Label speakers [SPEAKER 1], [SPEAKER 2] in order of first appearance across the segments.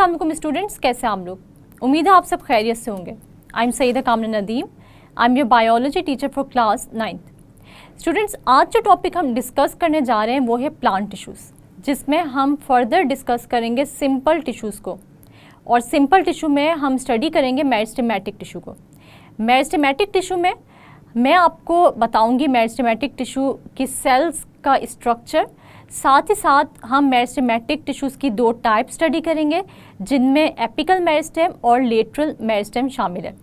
[SPEAKER 1] अस्सलाम वालेकुम स्टूडेंट्स, कैसे हैं आप लोग? उम्मीद है आप सब खैरियत से होंगे। आई एम सईदा कामना Nadeem, I am your biology teacher for class 9th। Students, आज जो टॉपिक हम डिस्कस करने जा रहे हैं वो है प्लांट टिश्यूज़, जिसमें हम फर्दर डिस्कस करेंगे सिंपल टिश्यूज़ को, और सिंपल टिश्यू में हम स्टडी करेंगे मेरिस्टेमेटिक टिश्यू को। मेरिस्टेमेटिक टिश्यू में मैं आपको बताऊंगी मेरिस्टेमेटिक टिश्यू की सेल्स का स्ट्रक्चर, साथ ही साथ हम मेरिस्टेमेटिक टिश्यूज़ की दो टाइप स्टडी करेंगे, जिनमें एपिकल मेरिस्टेम और लेटरल मेरिस्टेम शामिल है।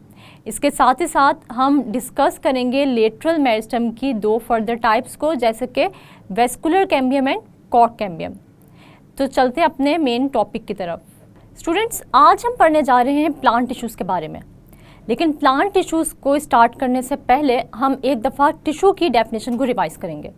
[SPEAKER 1] इसके साथ ही साथ हम डिस्कस करेंगे लेटरल मेरिस्टेम की दो फर्दर टाइप्स को, जैसे कि vascular cambium and cork cambium. तो चलते हैं अपने मेन टॉपिक की तरफ। स्टूडेंट्स, आज हम पढ़ने जा रहे हैं प्लांट टिश्यूज़ के बारे में, लेकिन प्लांट टिश्यूज़ को स्टार्ट करने से पहले हम एक दफ़ा टिश्यू की डेफिनेशन को रिवाइज करेंगे।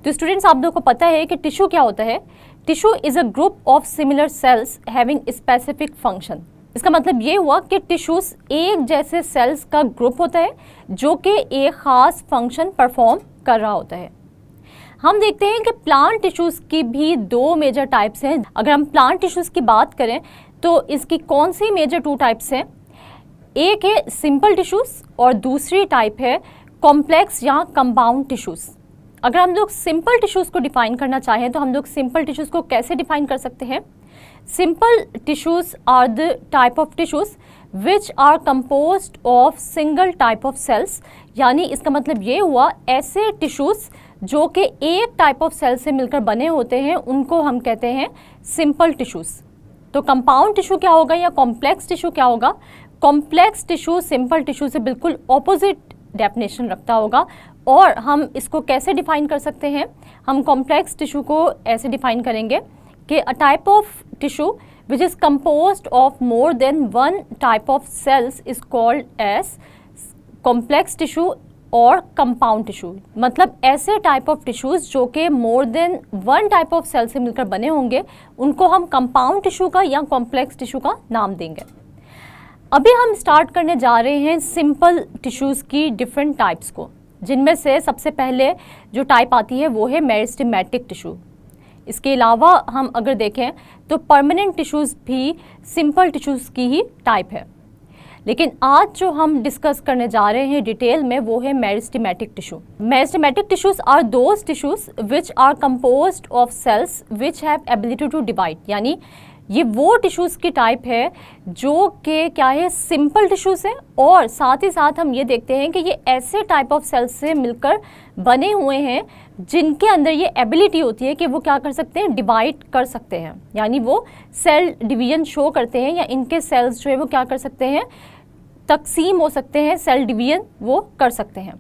[SPEAKER 1] तो स्टूडेंट्स, आप लोगों को पता है कि टिश्यू क्या होता है। Tissue is a group of similar sales having specific function. इसका मतलब ये हुआ कि टिश्यूज़ एक जैसे सेल्स का ग्रुप होता है जो कि एक ख़ास फंक्शन परफॉर्म कर रहा होता है। हम देखते हैं कि प्लांट टिश्यूज़ की भी दो मेजर टाइप्स हैं। अगर हम प्लांट टिश्यूज़ की बात करें तो इसकी कौन सी मेजर टू टाइप्स हैं? एक है सिंपल टिश्यूज़ और दूसरी टाइप है कॉम्प्लेक्स या कंपाउंड टिश्यूज़। अगर हम लोग सिंपल टिश्यूज़ को डिफ़ाइन करना चाहें तो हम लोग सिंपल टिश्यूज़ को कैसे डिफ़ाइन कर सकते हैं? Simple tissues are the type of tissues which are composed of single type of cells. यानी इसका मतलब ये हुआ, ऐसे टिश्यूज़ जो कि एक टाइप ऑफ सेल से मिलकर बने होते हैं उनको हम कहते हैं सिंपल टिश्यूज़। तो कंपाउंड टिश्यू क्या होगा या कॉम्प्लेक्स टिश्यू क्या होगा? कॉम्प्लेक्स टिश्यू सिंपल टिश्यू से बिल्कुल ऑपोजिट डेफिनेशन रखता होगा। और हम इसको कैसे डिफ़ाइन कर सकते हैं? हम कॉम्प्लेक्स टिश्यू को ऐसे डिफ़ाइन करेंगे कि a type of tissue which is composed of more than one type of cells is called as complex tissue और कंपाउंड टिश्यू। मतलब ऐसे टाइप ऑफ टिश्यूज़ जो कि more than one type of cell से मिलकर बने होंगे उनको हम कंपाउंड टिश्यू का या कॉम्प्लेक्स टिश्यू का नाम देंगे। अभी हम स्टार्ट करने जा रहे हैं सिंपल टिश्यूज़ की डिफरेंट टाइप्स को, जिनमें से सबसे पहले जो टाइप आती है वो है मेरिस्टेमेटिक टिश्यू। इसके अलावा हम अगर देखें तो परमानेंट टिश्यूज़ भी सिंपल टिश्यूज़ की ही टाइप है। लेकिन आज जो हम डिस्कस करने जा रहे हैं डिटेल में वो है meristematic tissue. Meristematic tissues are those tissues which are composed of cells which have ability to divide. यानी ये वो टिश्यूज़ की टाइप है जो कि क्या है, सिंपल टिश्यूज़ है, और साथ ही साथ हम ये देखते हैं कि ये ऐसे टाइप ऑफ सेल्स से मिलकर बने हुए हैं जिनके अंदर ये एबिलिटी होती है कि वो क्या कर सकते हैं, डिवाइड कर सकते हैं। यानी वो सेल डिवीजन शो करते हैं, या इनके सेल्स जो है वो क्या कर सकते हैं, तकसीम हो सकते हैं, सेल डिवीजन वो कर सकते हैं।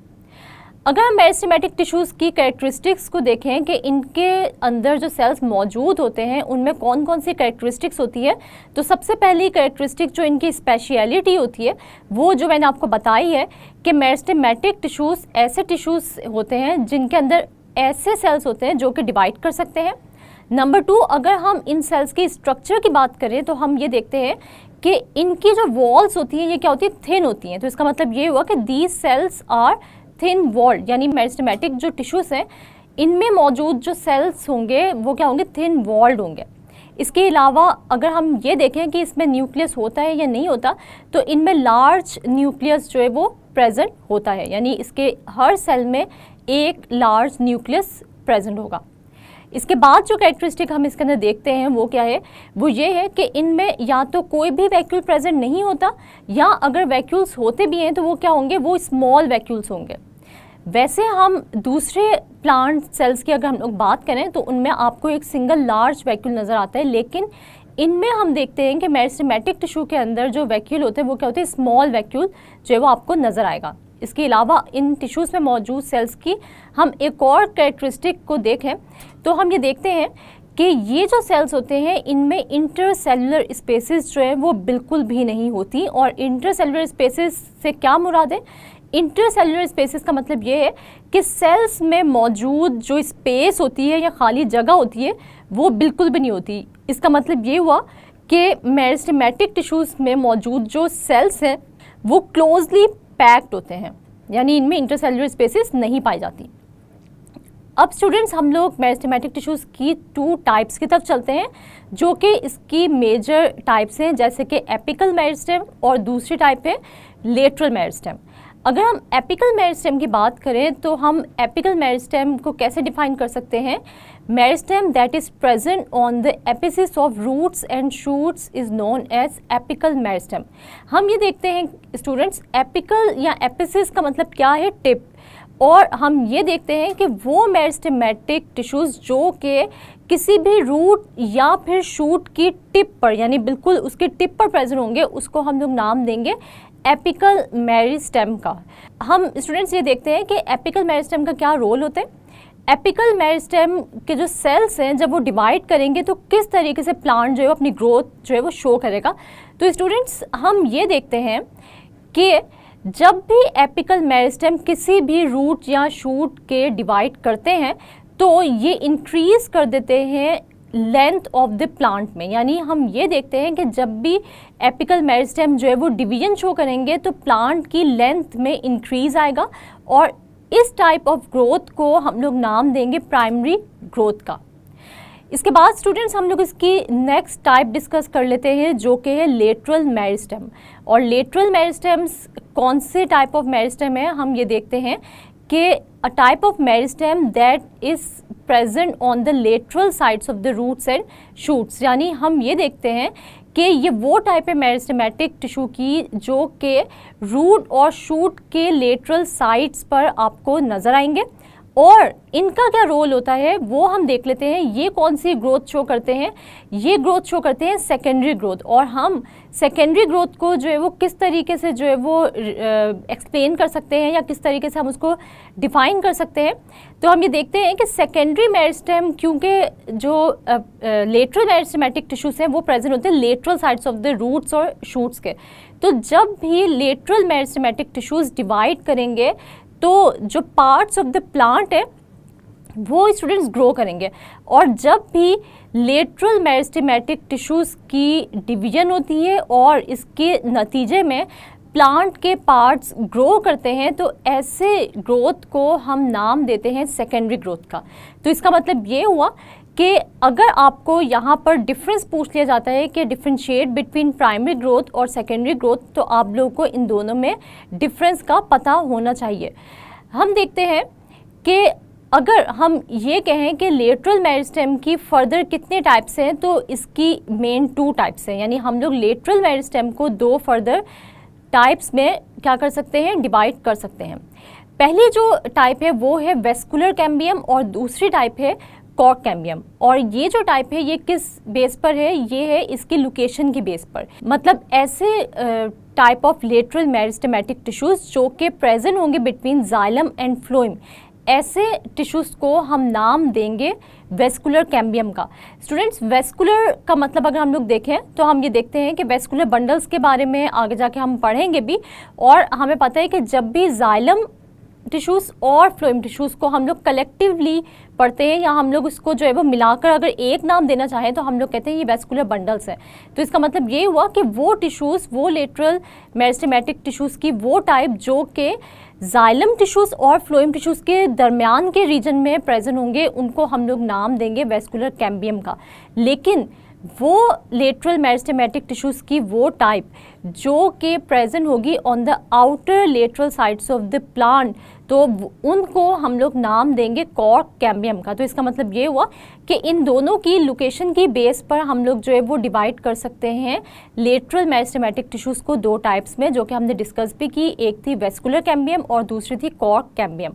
[SPEAKER 1] अगर हम मेरिस्टेमेटिक टिश्यूज़ की कैरेक्टरिस्टिक्स को देखें कि इनके अंदर जो सेल्स मौजूद होते हैं उनमें कौन कौन सी कैरेक्टरिस्टिक्स होती है, तो सबसे पहली कैरेक्टरिस्टिक जो इनकी स्पेशलिटी होती है वो जो मैंने आपको बताई है कि मेरिस्टेमेटिक टिश्यूज़ ऐसे टिश्यूज़ होते हैं जिनके अंदर ऐसे सेल्स होते हैं जो कि डिवाइड कर सकते हैं। नंबर 2, अगर हम इन सेल्स की स्ट्रक्चर की बात करें तो हम ये देखते हैं कि इनकी जो वॉल्स होती हैं ये क्या होती है, थिन होती हैं। तो इसका मतलब ये हुआ कि these cells are thin walled, यानी मेरिस्टेमेटिक जो टिश्यूज़ हैं इनमें मौजूद जो सेल्स होंगे वो क्या होंगे, थिन वॉल्ड होंगे। इसके अलावा अगर हम ये देखें कि इसमें न्यूक्लियस होता है या नहीं होता, तो इनमें लार्ज न्यूक्लियस जो है वो प्रेजेंट होता है। यानी इसके हर सेल में एक लार्ज न्यूक्लियस प्रेजेंट होगा। इसके बाद जो कैरेक्टरिस्टिक हम इसके अंदर देखते हैं वो क्या है, वो ये है कि इनमें या तो कोई भी वैक्यूल प्रेजेंट नहीं होता, या अगर वैक्यूल्स होते भी हैं तो वो क्या होंगे, वो स्मॉल वैक्यूल्स होंगे। वैसे हम दूसरे प्लांट सेल्स की अगर हम लोग बात करें तो उनमें आपको एक सिंगल लार्ज वैक्यूल नज़र आता है, लेकिन इनमें हम देखते हैं कि मेरिस्टेमेटिक टिश्यू के अंदर जो वैक्यूल होते हैं वो क्या होते हैं, स्मॉल वैक्यूल जो है वो आपको नज़र आएगा। इसके अलावा इन टिश्यूज़ में मौजूद सेल्स की हम एक और कैरेक्टरिस्टिक को देखें तो हम ये देखते हैं कि ये जो सेल्स होते हैं इनमें इंटरसेलुलर स्पेसेस जो है वो बिल्कुल भी नहीं होती। और इंटरसेलुलर स्पेसेस से क्या मुराद है? इंटरसेलुलर स्पेसेस का मतलब ये है कि सेल्स में मौजूद जो स्पेस होती है या खाली जगह होती है वो बिल्कुल भी नहीं होती। इसका मतलब ये हुआ कि मेरिस्टेमेटिक टिश्यूज़ में मौजूद जो सेल्स हैं वो क्लोजली पैक्ड होते हैं, यानी इनमें इंटरसेलुलर स्पेसेस नहीं पाई जाती। अब स्टूडेंट्स हम लोग मेरिस्टेमेटिक टिश्यूज़ की 2 टाइप्स की तरफ चलते हैं, जो कि इसकी मेजर टाइप्स हैं, जैसे कि एपिकल मेरिस्टेम और दूसरी टाइप है लेटरल मेरिस्टेम। अगर हम एपिकल मेरिस्टेम की बात करें तो हम एपिकल मेरिस्टेम को कैसे डिफाइन कर सकते हैं? Meristem that is present on the apices of roots and shoots is known as apical meristem. हम ये देखते हैं स्टूडेंट्स, एपिकल या एपिसिस का मतलब क्या है? टिप। और हम ये देखते हैं कि वो मेरिस्टेमेटिक टिश्यूज़ जो कि किसी भी रूट या फिर शूट की टिप पर, यानी बिल्कुल उसके टिप पर प्रेजेंट होंगे, उसको हम लोग नाम देंगे एपिकल मेरिस्टेम का। हम स्टूडेंट्स ये देखते हैं कि एपिकल मेरिस्टेम का क्या रोल होता है। एपिकल मेरिस्टेम के जो सेल्स हैं, जब वो डिवाइड करेंगे तो किस तरीके से प्लांट जो है अपनी ग्रोथ जो है वो शो करेगा। तो स्टूडेंट्स हम ये देखते हैं कि जब भी एपिकल मेरिस्टेम किसी भी रूट या शूट के डिवाइड करते हैं तो ये इंक्रीज कर देते हैं लेंथ ऑफ द प्लांट में। यानी हम ये देखते हैं कि जब भी एपिकल मेरिस्टेम जो है वो डिवीजन शो करेंगे तो प्लांट की लेंथ में इंक्रीज आएगा, और इस टाइप ऑफ ग्रोथ को हम लोग नाम देंगे प्राइमरी ग्रोथ का। इसके बाद स्टूडेंट्स हम लोग इसकी नेक्स्ट टाइप डिस्कस कर लेते हैं, जो कि है लेटरल मेरिस्टेम। और लेटरल मेरिस्टेम्स कौन से टाइप ऑफ मेरिस्टेम है, हम ये देखते हैं कि a type of meristem that is present on the lateral sides of the roots and shoots. यानी हम ये देखते हैं कि ये वो टाइप है मेरिस्टेमेटिक टिश्यू की जो कि रूट और शूट के लेटरल साइड्स पर आपको नज़र आएंगे, और इनका क्या रोल होता है वो हम देख लेते हैं। ये कौन सी ग्रोथ शो करते हैं? ये ग्रोथ शो करते हैं सेकेंडरी ग्रोथ। और हम सेकेंडरी ग्रोथ को जो है वो किस तरीके से जो है वो एक्सप्लेन कर सकते हैं, या किस तरीके से हम उसको डिफाइन कर सकते हैं? तो हम ये देखते हैं कि सेकेंडरी मेरिस्टेम, क्योंकि जो लेटरल मेरिस्टेमेटिक टिश्यूज़ हैं वो प्रेजेंट होते हैं lateral sides of the roots और शूट्स के। तो जब भी लेटरल मेरिस्टेमेटिक टिश्यूज़ डिवाइड करेंगे तो जो पार्ट्स ऑफ द प्लांट है वो स्टूडेंट्स ग्रो करेंगे, और जब भी लेटरल मेरिस्टेमेटिक टिश्यूज़ की डिवीजन होती है और इसके नतीजे में प्लांट के पार्ट्स ग्रो करते हैं, तो ऐसे ग्रोथ को हम नाम देते हैं सेकेंडरी ग्रोथ का। तो इसका मतलब ये हुआ कि अगर आपको यहाँ पर डिफरेंस पूछ लिया जाता है कि डिफरेंशिएट बिटवीन प्राइमरी ग्रोथ और सेकेंडरी ग्रोथ, तो आप लोगों को इन दोनों में डिफरेंस का पता होना चाहिए। हम देखते हैं कि अगर हम ये कहें कि लेटरल मेरिस्टेम की फर्दर कितने टाइप्स हैं, तो इसकी मेन 2 टाइप्स हैं। यानी हम लोग लेटरल मेरिस्टेम को 2 फर्दर टाइप्स में क्या कर सकते हैं? डिवाइड कर सकते हैं। पहली जो टाइप है वो है वेस्कुलर कैम्बियम, और दूसरी टाइप है कॉर्क कैम्बियम। और ये जो टाइप है ये किस बेस पर है? ये है इसकी लोकेशन की बेस पर। मतलब ऐसे type of lateral meristematic tissues जो कि प्रेजेंट होंगे बिटवीन जाइलम एंड फ्लोएम, ऐसे टिश्यूज़ को हम नाम देंगे वेस्कुलर कैम्बियम का। स्टूडेंट्स, वेस्कुलर का मतलब अगर हम लोग देखें तो हम ये देखते हैं कि वेस्कुलर बंडल्स के बारे में आगे जाके हम पढ़ेंगे भी, और हमें पता है कि जब भी जाइलम टिश्यूज़ और फ्लोएम टिश्यूज़ को हम लोग कलेक्टिवली पढ़ते हैं, या हम लोग उसको जो है वो मिलाकर अगर एक नाम देना चाहें तो हम लोग कहते हैं ये वेस्कुलर बंडल्स हैं। तो इसका मतलब ये हुआ कि वो टिश्यूज़, वो लेटरल मेरिस्टेमेटिक टिश्यूज़ की वो टाइप जो कि जाइलम टिश्यूज़ और फ्लोएम टिश्यूज़ के दरमियान के रीजन में प्रेजेंट होंगे, उनको हम लोग नाम देंगे वेस्कुलर कैम्बियम का। लेकिन वो लेटरल मेरिस्टेमेटिक टिश्यूज़ की वो टाइप जो कि प्रेजेंट होगी on the outer lateral sides of the plant, तो उनको हम लोग नाम देंगे कॉर्क कैम्बियम का। तो इसका मतलब ये हुआ कि इन दोनों की लोकेशन की बेस पर हम लोग जो है वो डिवाइड कर सकते हैं लेटरल मेरिस्टेमेटिक टिश्यूज़ को 2 टाइप्स में, जो कि हमने डिस्कस भी की। एक थी वेस्कुलर कैम्बियम और दूसरी थी कॉर्क कैम्बियम।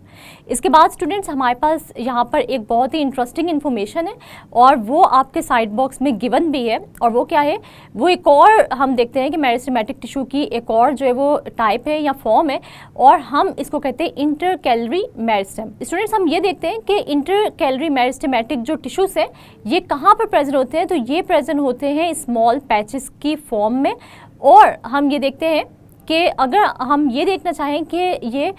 [SPEAKER 1] इसके बाद स्टूडेंट्स हमारे पास यहाँ पर एक बहुत ही इंटरेस्टिंग इन्फॉर्मेशन है, और वो आपके साइड बॉक्स में गिवन भी है। और वो क्या है? वो एक और हम देखते हैं कि मेरिस्टेमेटिक टिश्यू की एक और जो है वो टाइप है या फॉर्म है, और हम इसको कहते हैं इंटरकैलरी मेरिस्टेम। स्टूडेंट्स, हम ये देखते हैं कि इंटरकैलरी मेरिस्टेमेटिक जो टिश्यूज़ है ये कहाँ पर प्रेजेंट होते हैं? तो ये प्रेजेंट होते हैं स्मॉल पैचेस की फॉर्म में। और हम ये देखते हैं कि अगर हम ये देखना चाहें कि ये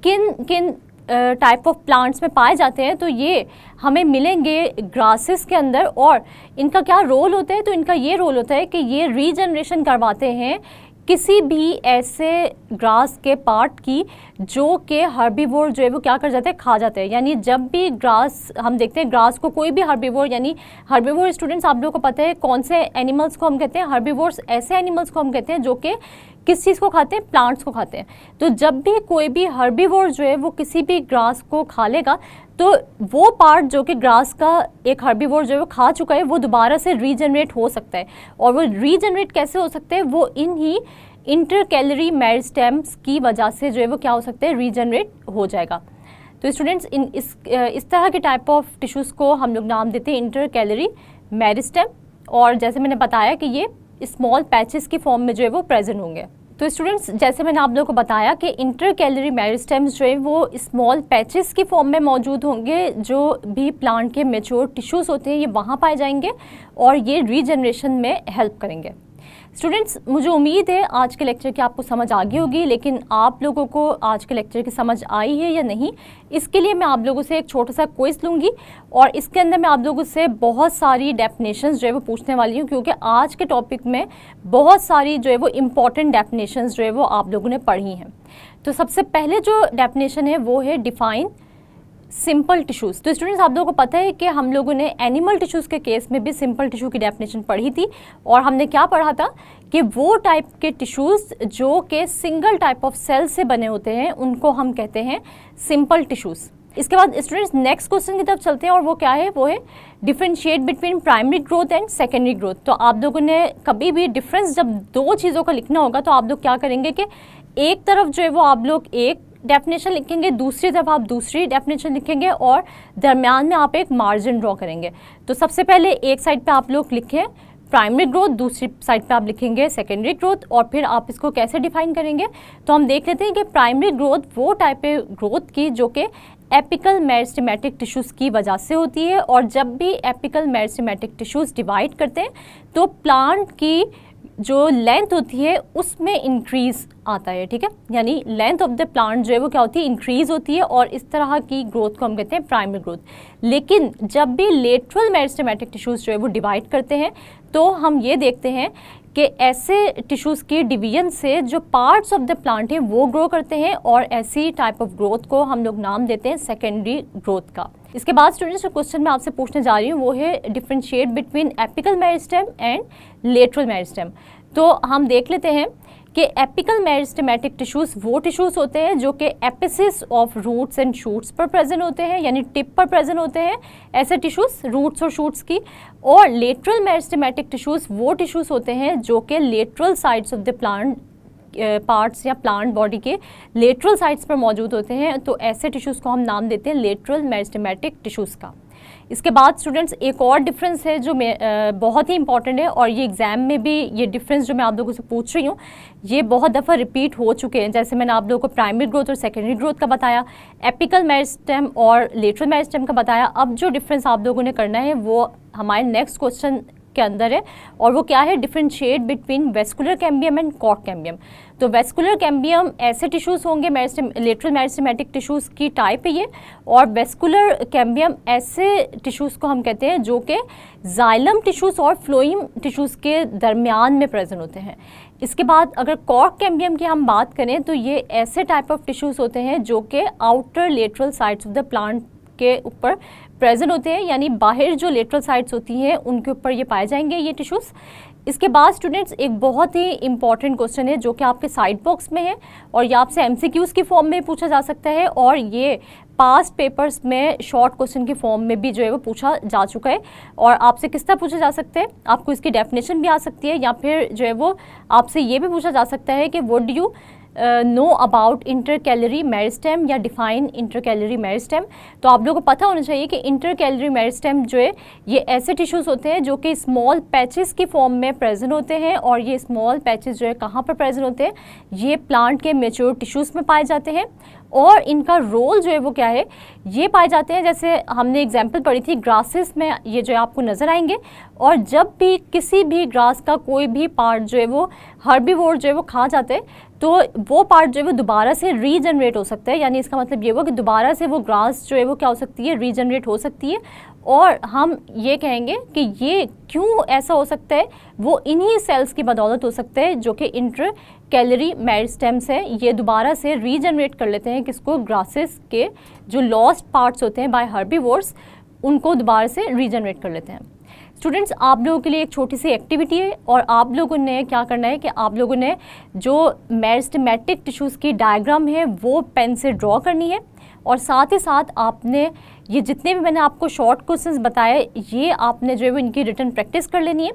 [SPEAKER 1] किन किन टाइप ऑफ प्लांट्स में पाए जाते हैं, तो ये हमें मिलेंगे ग्रासेस के अंदर। और इनका क्या रोल होता है? तो इनका ये रोल होता है कि ये रीजनरेशन करवाते हैं किसी भी ऐसे ग्रास के पार्ट की जो कि हर्बीवोर जो है वो क्या कर जाते हैं, खा जाते हैं। यानी जब भी ग्रास हम देखते हैं, ग्रास को कोई भी हर्बीवोर, यानी हर्बीवोर स्टूडेंट्स आप लोगों को पता है कौन से एनिमल्स को हम कहते हैं, हर्बीवोर्स ऐसे एनिमल्स को हम कहते हैं जो कि किस चीज़ को खाते हैं, प्लांट्स को खाते हैं। तो जब भी कोई भी हर्बीवोर जो है वो किसी भी ग्रास को खा लेगा तो वो पार्ट जो कि ग्रास का एक हर्बीवोर जो है वो खा चुका है वो दोबारा से रीजनरेट हो सकता है। और वो रीजनरेट कैसे हो सकते हैं, वो इन ही इंटरकैलरी मेरिस्टेम्स की वजह से जो है वो क्या हो सकते हैं, रीजनरेट हो जाएगा। तो स्टूडेंट्स इस तरह के टाइप ऑफ टिश्यूज़ को हम लोग नाम देते हैं इंटरकैलरी मेरिस्टेम। और जैसे मैंने बताया कि ये स्मॉल पैचेस की फॉर्म में जो है वो प्रेजेंट होंगे। तो स्टूडेंट्स जैसे मैंने आप लोगों को बताया कि इंटरकैलरी मेरिस्टेम्स जो है वो स्मॉल पैचेस की फॉर्म में मौजूद होंगे। जो भी प्लांट के मेच्योर टिश्यूज़ होते हैं ये वहाँ पाए जाएंगे और ये रीजनरेशन में हेल्प करेंगे। स्टूडेंट्स मुझे उम्मीद है आज के लेक्चर की आपको समझ आ गई होगी, लेकिन आप लोगों को आज के लेक्चर की समझ आई है या नहीं, इसके लिए मैं आप लोगों से एक छोटा सा क्विज लूँगी और इसके अंदर मैं आप लोगों से बहुत सारी डेफिनेशंस जो है वो पूछने वाली हूँ, क्योंकि आज के टॉपिक में बहुत सारी जो है वो इम्पॉर्टेंट डेफिनेशंस जो है वो आप लोगों ने पढ़ी हैं। तो सबसे पहले जो डेफिनेशन है वो है डिफाइन सिंपल टिश्यूज़। तो स्टूडेंट्स आप लोगों को पता है कि हम लोगों ने एनिमल टिश्यूज़ के केस में भी सिंपल टिश्यू की डेफिनेशन पढ़ी थी और हमने क्या पढ़ा था कि वो टाइप के टिश्यूज़ जो कि सिंगल टाइप ऑफ सेल से बने होते हैं उनको हम कहते हैं सिंपल टिश्यूज़। इसके बाद स्टूडेंट्स नेक्स्ट क्वेश्चन की तरफ चलते हैं और वो क्या है, वो है differentiate between primary growth and secondary growth. तो आप लोगों ने कभी भी डिफरेंस जब दो चीज़ों का लिखना होगा तो आप लोग क्या करेंगे कि एक तरफ जो है वो आप लोग एक डेफिनेशन लिखेंगे, दूसरी तरफ आप दूसरी डेफिनेशन लिखेंगे और दरमियान में आप एक मार्जिन ड्रॉ करेंगे। तो सबसे पहले एक साइड पे आप लोग लिखें प्राइमरी ग्रोथ, दूसरी साइड पे आप लिखेंगे सेकेंडरी ग्रोथ और फिर आप इसको कैसे डिफाइन करेंगे। तो हम देख लेते हैं कि प्राइमरी ग्रोथ वो टाइप है ग्रोथ की जो कि एपिकल मेरिस्टेमेटिक टिश्यूज़ की वजह से होती है। और जब भी एपिकल मेरिस्टेमेटिक टिश्यूज़ डिवाइड करते हैं तो प्लांट की जो लेंथ होती है उसमें इंक्रीज़ आता है, ठीक है। यानी लेंथ ऑफ द प्लांट जो है वो क्या होती है, इंक्रीज़ होती है और इस तरह की ग्रोथ को हम कहते हैं प्राइमरी ग्रोथ। लेकिन जब भी लेटरल मेरिस्टेमेटिक टिश्यूज़ जो है वो डिवाइड करते हैं तो हम ये देखते हैं कि ऐसे टिश्यूज़ की डिवीजन से जो पार्ट्स ऑफ द प्लांट हैं वो ग्रो करते हैं और ऐसी टाइप ऑफ ग्रोथ को हम लोग नाम देते हैं सेकेंडरी ग्रोथ का। इसके बाद स्टूडेंट्स जो क्वेश्चन मैं आपसे पूछने जा रही हूँ वो है differentiate between apical meristem and lateral meristem. तो हम देख लेते हैं कि एपिकल मेरिस्टेमेटिक टिश्यूज़ वो टिश्यूज़ होते हैं जो कि apices of roots and shoots पर प्रेजेंट होते हैं, यानी टिप पर प्रेजेंट होते हैं ऐसे टिश्यूज़ रूट्स और शूट्स की। और लेटरल मेरिस्टेमेटिक टिश्यूज़ वो टिश्यूज़ होते हैं जो कि lateral sides of the plant parts या प्लांट बॉडी के लेटरल साइड्स पर मौजूद होते हैं। तो ऐसे टिश्यूज़ को हम नाम देते हैं लेटरल मेरिस्टेमेटिक टिश्यूज़ का। इसके बाद स्टूडेंट्स एक और डिफरेंस है जो बहुत ही इंपॉर्टेंट है और ये एग्जाम में भी ये डिफरेंस जो मैं आप लोगों से पूछ रही हूँ ये बहुत दफ़ा रिपीट हो चुके हैं। जैसे मैंने आप लोगों को प्राइमरी ग्रोथ और सेकेंडरी ग्रोथ का बताया, एपिकल मेरिस्टेम और लेटरल मेरिस्टेम का बताया। अब जो डिफरेंस आप लोगों ने करना है वो हमारे नेक्स्ट क्वेश्चन के अंदर है और वो क्या है, differentiate between vascular cambium and cork cambium. तो वेस्कुलर कैम्बियम ऐसे टिश्यूज़ होंगे लेटरल मेरिस्टेमेटिक टिश्यूज़ की टाइप है ये, और वेस्कुलर कैम्बियम ऐसे टिश्यूज़ को हम कहते हैं जो कि जाइलम टिश्यूज़ और फ्लोइम टिश्यूज़ के दरमियान में प्रेजेंट होते हैं। इसके बाद अगर कॉर्क कैम्बियम की हम बात करें तो ये ऐसे टाइप ऑफ टिश्यूज़ होते हैं जो कि outer lateral sides of the plant के ऊपर प्रेजेंट होते हैं, यानी बाहर जो लेटरल साइड्स होती हैं उनके ऊपर ये पाए जाएंगे ये टिश्यूज़। इसके बाद स्टूडेंट्स एक बहुत ही इंपॉर्टेंट क्वेश्चन है जो कि आपके साइड बॉक्स में है और ये आपसे एमसीक्यूज़ की फॉर्म में पूछा जा सकता है और ये पास्ट पेपर्स में शॉर्ट क्वेश्चन की फॉर्म में भी जो है वो पूछा जा चुका है। और आपसे किस तरह पूछा जा सकता है, आपको इसकी डेफिनेशन भी आ सकती है या फिर जो है वो आपसे ये भी पूछा जा सकता है कि what do you know about intercalary meristem या डिफाइन इंटरकैलरी मेरिस्टेम। तो आप लोगों को पता होना चाहिए कि इंटरकैलरी मेरिस्टेम जो है ये ऐसे टिश्यूज़ होते हैं जो कि स्मॉल पैचेस की फॉर्म में प्रेजेंट होते हैं और ये स्मॉल पैचेस जो है कहाँ पर प्रेजेंट होते हैं, ये प्लांट के मेच्योर टिश्यूज़ में पाए जाते हैं और इनका रोल जो है वो क्या है, ये पाए जाते हैं जैसे हमने एग्जांपल पढ़ी थी ग्रासेस में, ये जो है आपको नज़र आएंगे। और जब भी किसी भी ग्रास का कोई भी पार्ट जो है वो हर्बीवोर जो है वो खा जाते हैं तो वो पार्ट जो है वो दोबारा से रीजनरेट हो सकता है, यानी इसका मतलब ये हुआ कि दोबारा से वो ग्रास जो है वो क्या हो सकती है, रीजनरेट हो सकती है। और हम ये कहेंगे कि ये क्यों ऐसा हो सकता है, वो इन्हीं सेल्स की बदौलत हो सकता है जो कि इंटरकैलरी मेरिस्टेम्स है, ये दोबारा से रीजनरेट कर लेते हैं किसको, ग्रासेस के जो लॉस्ट पार्ट्स होते हैं बाय हर्बीवोर्स, उनको दोबारा से रीजनरेट कर लेते हैं। स्टूडेंट्स, आप लोगों के लिए एक छोटी सी एक्टिविटी है और आप लोगों ने क्या करना है कि आप लोगों ने जो मेरिस्टेमेटिक टिश्यूज़ की डायग्राम है वो पेन से ड्रॉ करनी है, और साथ ही साथ आपने ये जितने भी मैंने आपको शॉर्ट क्वेश्चंस बताए ये आपने जो है वो इनकी रिटन प्रैक्टिस कर लेनी है।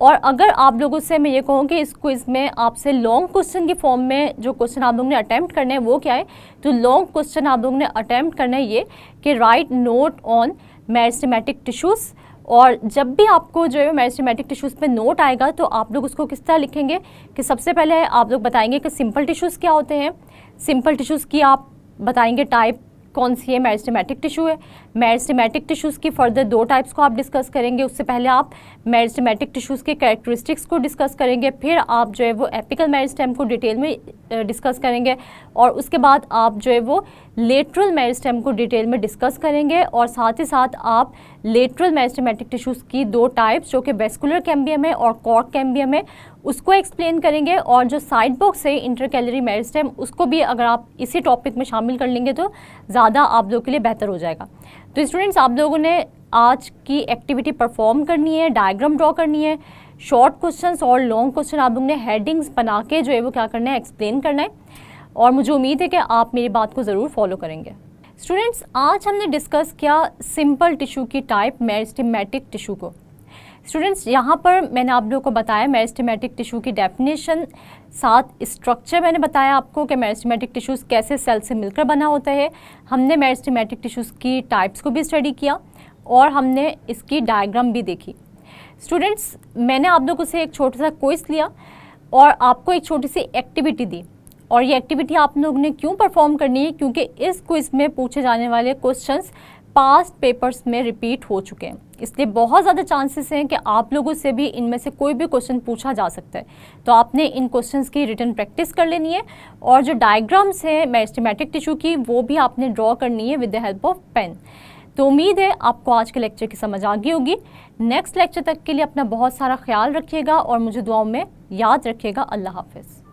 [SPEAKER 1] और अगर आप लोगों से मैं ये कहूँ कि इस क्विज़ में आपसे लॉन्ग क्वेश्चन की फॉर्म में जो क्वेश्चन आप लोगों ने अटैम्प्ट करने हैं वो क्या है, तो लॉन्ग क्वेश्चन आप लोगों ने अटैम्प्ट करना है ये कि right note on meristematic tissues. और जब भी आपको जो है मेरिस्टेमेटिक टिश्यूज़ पे नोट आएगा तो आप लोग उसको किस तरह लिखेंगे कि सबसे पहले आप लोग बताएंगे कि सिंपल टिश्यूज़ क्या होते हैं, सिंपल टिश्यूज़ की आप बताएंगे टाइप कौन सी है, मेरिस्टेमेटिक टिश्यू है। मेरिस्टेमेटिक टिश्यूज़ की फर्दर 2 टाइप्स को आप डिस्कस करेंगे, उससे पहले आप मेरिस्टेमेटिक टिश्यूज़ के कैरेक्टरिस्टिक्स को डिस्कस करेंगे, फिर आप जो है वो एपिकल मेरिस्टेम को डिटेल में डिस्कस करेंगे, और उसके बाद आप जो है वो लेटरल मेरिस्टेम को डिटेल में डिस्कस करेंगे, और साथ ही साथ आप लेटरल मेरिस्टेमेटिक टिश्यूज़ की 2 टाइप्स जो कि वेस्कुलर कैम्बियम है और कॉर्ड कैम्बियम है उसको एक्सप्लेन करेंगे, और जो साइड बॉक्स है इंटरकैलरी मेरिस्टेम उसको भी अगर आप इसी टॉपिक में शामिल कर लेंगे तो ज़्यादा आप लोगों के लिए बेहतर हो जाएगा। तो स्टूडेंट्स, आप लोगों ने आज की एक्टिविटी परफॉर्म करनी है, डायग्राम ड्रॉ करनी है, शॉर्ट क्वेश्चंस और लॉन्ग क्वेश्चन आप लोगों ने हेडिंग्स बना के जो है वो क्या करना है, एक्सप्लेन करना है, और मुझे उम्मीद है कि आप मेरी बात को ज़रूर फॉलो करेंगे। स्टूडेंट्स, आज हमने डिस्कस किया सिंपल टिश्यू की टाइप मेरिस्टेमेटिक टिश्यू को। स्टूडेंट्स, यहाँ पर मैंने आप लोगों को बताया मेरिस्टेमेटिक टिश्यू की डेफिनेशन, साथ स्ट्रक्चर मैंने बताया आपको कि मेरिस्टेमेटिक टिश्यूज़ कैसे सेल से मिलकर बना होता है। हमने मेरिस्टेमेटिक टिश्यूज़ की टाइप्स को भी स्टडी किया और हमने इसकी डायग्राम भी देखी। स्टूडेंट्स, मैंने आप लोगों से एक छोटा सा क्विज़ लिया और आपको एक छोटी सी एक्टिविटी दी, और ये एक्टिविटी आप लोगों ने क्यों परफॉर्म करनी है, क्योंकि इस क्विज़ में पूछे जाने वाले क्वेश्चंस पास्ट पेपर्स में रिपीट हो चुके हैं, इसलिए बहुत ज़्यादा चांसेस हैं कि आप लोगों से भी इनमें से कोई भी क्वेश्चन पूछा जा सकता है। तो आपने इन क्वेश्चंस की रिटन प्रैक्टिस कर लेनी है, और जो डायग्राम्स है मेरिस्टेमेटिक टिश्यू की वो भी आपने ड्रॉ करनी है with the help of pen. तो उम्मीद है आपको आज के लेक्चर की समझ आ गई होगी। नेक्स्ट लेक्चर तक के लिए अपना बहुत सारा ख्याल रखिएगा और मुझे दुआओं में याद रखिएगा। अल्लाह हाफिज़।